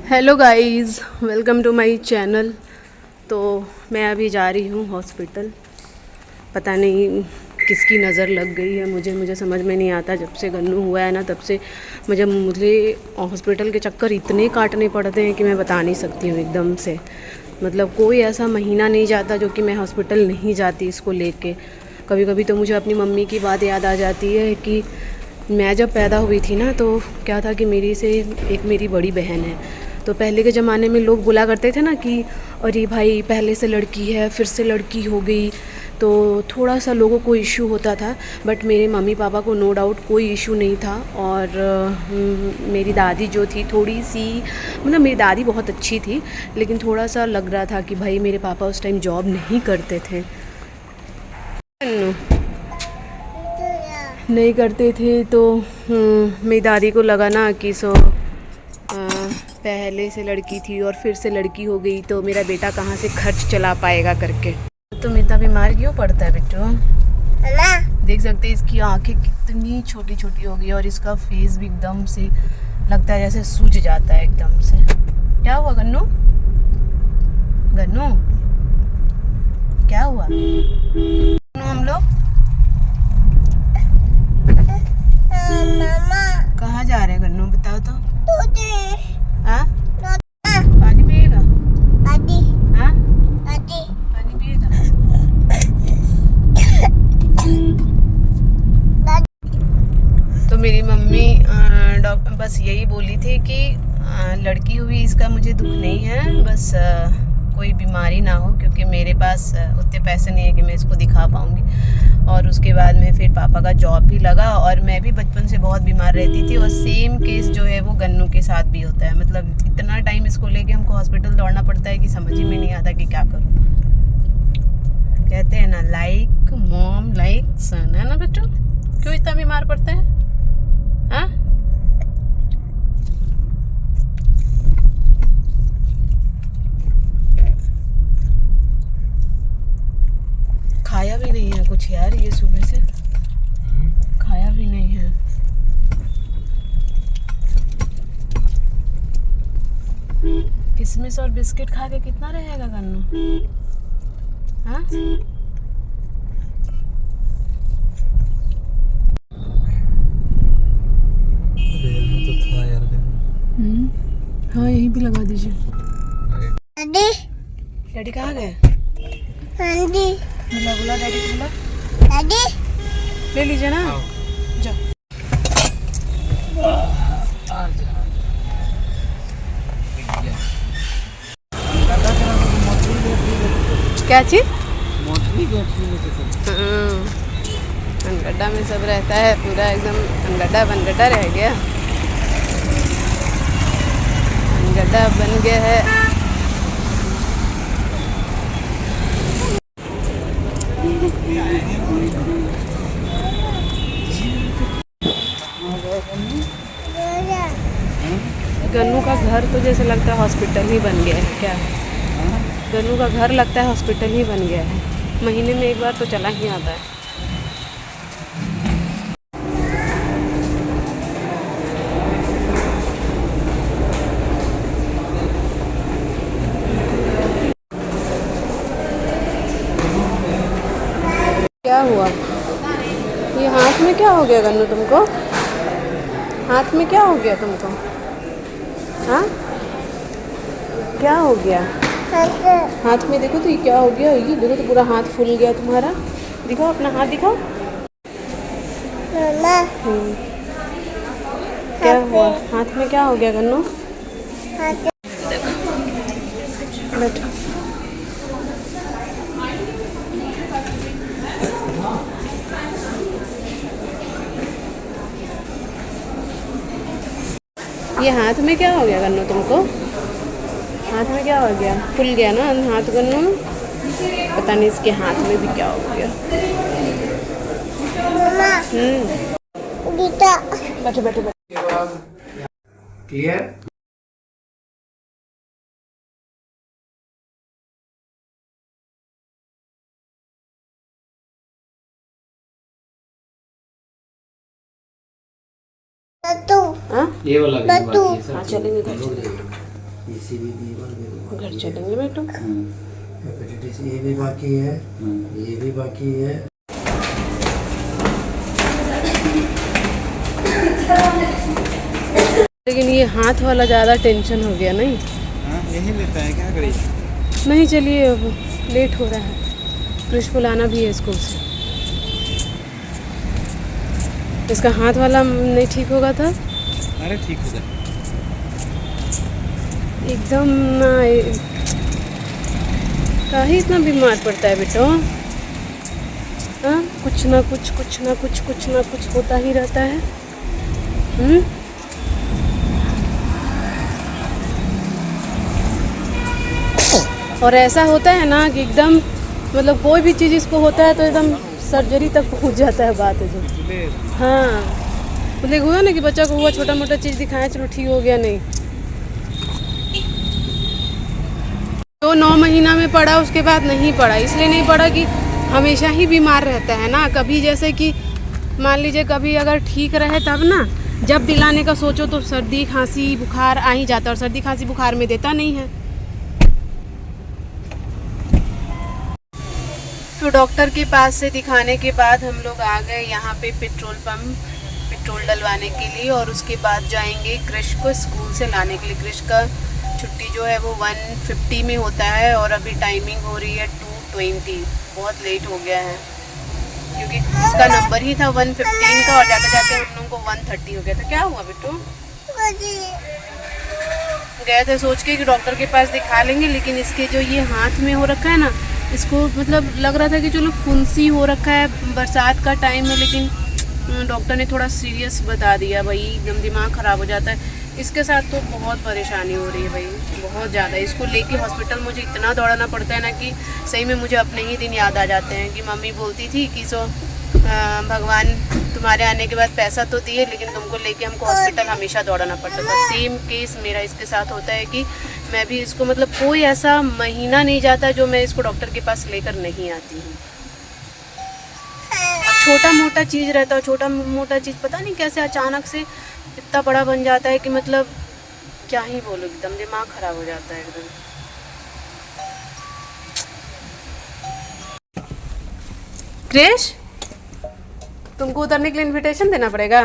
Hello guys, welcome to my channel. तो मैं अभी जा रही हूँ हॉस्पिटल। पता नहीं किसकी नज़र लग गई है मुझे समझ में नहीं आता। जब से गन्नू हुआ है ना, तब से मुझे हॉस्पिटल के चक्कर इतने काटने पड़ते हैं कि मैं बता नहीं सकती हूँ एकदम से। मतलब कोई ऐसा महीना नहीं जाता जो कि मैं हॉस्पिटल नहीं जाती इसको लेके। कभी कभी तो मुझे अपनी मम्मी की बात याद आ जाती है कि मैं जब पैदा हुई थी ना, तो क्या था कि मेरी बड़ी बहन है। तो पहले के ज़माने में लोग बोला करते थे ना कि अरे भाई, पहले से लड़की है फिर से लड़की हो गई, तो थोड़ा सा लोगों को इशू होता था। बट मेरे मम्मी पापा को नो डाउट कोई इशू नहीं था। और मेरी दादी जो थी थोड़ी सी, मतलब मेरी दादी बहुत अच्छी थी, लेकिन थोड़ा सा लग रहा था कि भाई मेरे पापा उस टाइम जॉब नहीं करते थे, नहीं करते थे। तो मेरी दादी को लगा ना कि पहले से लड़की थी और फिर से लड़की हो गई, तो मेरा बेटा कहाँ से खर्च चला पाएगा करके। तुम इतना बीमार क्यों पड़ता है बिट्टू? देख सकते हैं इसकी आंखें कितनी छोटी छोटी हो गई और इसका फेस भी एकदम से लगता है जैसे सूज जाता है एकदम से। क्या हुआ गन्नू? गन्नू क्या हुआ? हम लोग कहाँ जा रहे हैं गन्नू, बताओ तो। हाँ? पानी पिएगा? हाँ? पानी पिएगा? तो मेरी मम्मी डॉक्टर बस यही बोली थी कि लड़की हुई इसका मुझे दुख नहीं है, बस कोई बीमारी ना हो, क्योंकि मेरे पास उतने पैसे नहीं है कि मैं इसको दिखा पाऊँगी। और उसके बाद में फिर पापा का जॉब भी लगा और मैं भी बचपन से बहुत बीमार रहती थी। और सेम केस जो है वो गन्नू के साथ भी होता है। मतलब इतना टाइम इसको लेके हमको हॉस्पिटल दौड़ना पड़ता है कि समझ ही में नहीं आता कि क्या करूँ। कहते हैं ना, लाइक मॉम लाइक सन, है ना बेटू? क्यों इतना बीमार पड़ते हैं? हाँ? खाया भी नहीं है कुछ यार, ये सुबह से खाया भी नहीं है। किशमिश और बिस्किट खा के कितना रहेगा गन्नू? हाँ? हाँ, यहीं पे लगा दीजिए। डैडी कहाँ गए? बुला डैडी को, बुला। ले लीजिए ना, जाओ। क्या चीज? अनगड्ढा में सब रहता है, पूरा एकदम अनगड्ढा बनगड्ढा रह गया। अनगड्ढा बन गया है। गन्नू का घर तो जैसे लगता है हॉस्पिटल ही बन गया है क्या? गन्नू का घर लगता है हॉस्पिटल ही बन गया है। महीने में एक बार तो चला ही आता है। क्या हुआ? ये हाथ में क्या हो गया गन्नू तुमको? हाथ में क्या हो गया तुमको? हाँ? क्या हो गया हाथ में? देखो तो ये क्या हो गया। ये देखो तो पूरा हाथ फूल गया तुम्हारा। दिखाओ अपना हाथ, दिखाओ। क्या हुआ हाथ में? क्या हो गया गन्नू? बैठो। ये हाथ में क्या हो गया गन्नू तुमको? हाथ में क्या हो गया? फूल गया ना हाथ गन्नू? पता नहीं इसके हाथ में भी क्या हो गया। बैठो बैठो बैठो। क्लियर? हाँ? ये वाला भी बाकी है सर। हाँ, चलेंगे घर चलेंगे। ECV B1 भी घर बाकी है। चलेंगे बेटो। हेपेटाइटिस ए भी बाकी है, ये भी बाकी है। लेकिन ये हाथ वाला ज़्यादा टेंशन हो गया नहीं? हाँ यही लेता है, क्या करिए। नहीं चलिए, अब लेट हो रहा है, कृष को लाना भी है स्कूल से। इसका हाथ वाला नहीं ठीक होगा था अरे ठीक हो जाए। एकदम ना। काहे इतना बीमार पड़ता है बेटो? हाँ, कुछ ना कुछ होता ही रहता है। और ऐसा होता है ना कि एकदम मतलब कोई भी चीज़ इसको होता है तो एकदम सर्जरी तक पहुंच जाता है बात है जो। हाँ, मतलब हुआ ना कि बच्चा को हुआ, छोटा मोटा चीज़ दिखाया, चलो ठीक हो गया, नहीं तो 9 महीना में पड़ा, उसके बाद नहीं पड़ा। इसलिए नहीं पड़ा कि हमेशा ही बीमार रहता है ना। कभी जैसे कि मान लीजिए कभी अगर ठीक रहे तब ना, जब दिलाने का सोचो तो सर्दी खांसी बुखार आ ही जाता है, और सर्दी खांसी बुखार में देता नहीं है। तो डॉक्टर के पास से दिखाने के बाद हम लोग आ गए यहाँ पे पेट्रोल पंप, पेट्रोल डलवाने के लिए, और उसके बाद जाएंगे कृष को स्कूल से लाने के लिए। कृष का छुट्टी जो है वो 1:50 में होता है, और अभी टाइमिंग हो रही है 2:20। बहुत लेट हो गया है क्योंकि इसका नंबर ही था 1:15 का, और जाते जाते उन लोगों को 1:30 हो गया था। क्या हुआ बेटू? गए थे सोच के कि डॉक्टर के पास दिखा लेंगे, लेकिन इसके जो ये हाथ में हो रखा है ना, इसको मतलब लग रहा था कि चलो फुंसी हो रखा है, बरसात का टाइम है, लेकिन डॉक्टर ने थोड़ा सीरियस बता दिया। भाई एकदम दिमाग ख़राब हो जाता है इसके साथ, तो बहुत परेशानी हो रही है भाई, बहुत ज़्यादा। इसको लेके हॉस्पिटल मुझे इतना दौड़ाना पड़ता है ना कि सही में मुझे अपने ही दिन याद आ जाते हैं कि मम्मी बोलती थी कि भगवान तुम्हारे आने के बाद पैसा तो दिए, लेकिन तुमको लेके हमको हॉस्पिटल हमेशा दौड़ाना पड़ता था। सेम केस मेरा इसके साथ होता है कि मैं भी इसको मतलब कोई ऐसा महीना नहीं जाता जो मैं इसको डॉक्टर के पास लेकर नहीं आती हूँ। छोटा मोटा चीज़ रहता है, छोटा मोटा चीज़ पता नहीं कैसे अचानक से इतना बड़ा बन जाता है कि मतलब क्या ही बोलो, एकदम दिमाग ख़राब हो जाता है एकदम। क्रिश, तुमको उतरने के लिए इनविटेशन देना पड़ेगा।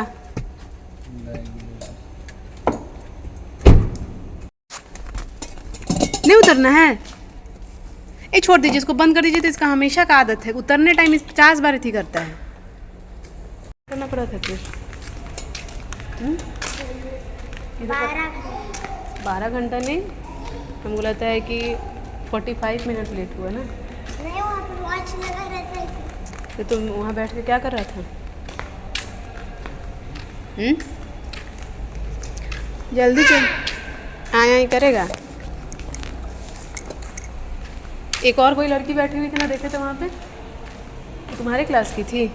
नहीं उतरना है, ये छोड़ दीजिए, इसको बंद कर दीजिए। तो इसका हमेशा का आदत है, उतरने टाइम 50 बार ही करता है। करना पड़ा था फिर 12 घंटा नहीं, हमको लगता है कि 45 मिनट लेट हुआ ना। नहीं, वहाँ पर वॉच लगा रहता है। तो तुम वहाँ बैठ के क्या कर रहा था? जल्दी चल, आया ही करेगा। एक और कोई लड़की बैठी हुई थी ना, देखे थे वहाँ पे, तुम्हारे क्लास की थी।